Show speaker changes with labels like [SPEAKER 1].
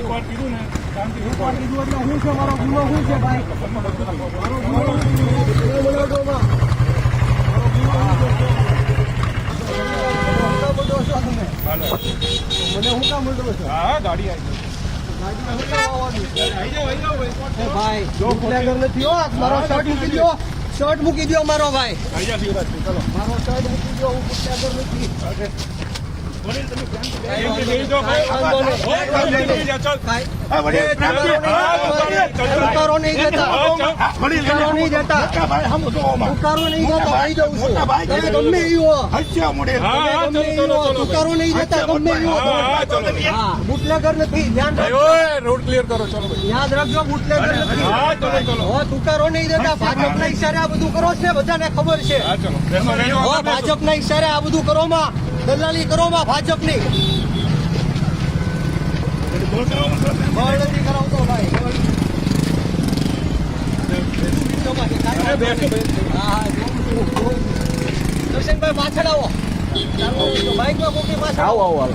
[SPEAKER 1] એકવાર કીધું ને શાંતિથી
[SPEAKER 2] એકવાર કીધું એટલે હું છે મારો ગુનો શું છે ભાઈ મારો ગુનો મને હું કામ બોલતો છો?
[SPEAKER 1] હા ગાડી આવી
[SPEAKER 2] ભાઈ જો બુટલેગર નથી હો મારો શર્ટ મૂકી દો શર્ટ મૂકી દો મારો ભાઈ
[SPEAKER 1] ગયા શિવરાજભાઈ ચલો
[SPEAKER 2] મારો શર્ટ મૂકી દો હું બુટલેગર નથી ઉકારો નહીં દેતા ઉકારો નહીં દેતા ઉકારો નહીં દેતા ભાઈ જવું છું તમે ગમે એવો ઉકારો નહીં દેતા ગમે એવો હા બુટલેગર નથી ધ્યાન રાખજો
[SPEAKER 1] રોડ ક્લિયર કરો ચલો ભાઈ
[SPEAKER 2] યાદ રાખજો બુટલેગર નથી
[SPEAKER 1] હા ચલો ચલો
[SPEAKER 2] હો તુકારો નહીં દેતા ભાજપના ઈશારે આ બધું કરો છે બધાને ખબર છે
[SPEAKER 1] હા ચલો
[SPEAKER 2] હો ભાજપના ઈશારે આ બધું કરો માં દલાલી કરો માં ભાજપની બળ નથી કરાવતો ભાઈ દર્શનભાઈ પાછળ આવો બાઈકમાં કોકની પાછળ આવો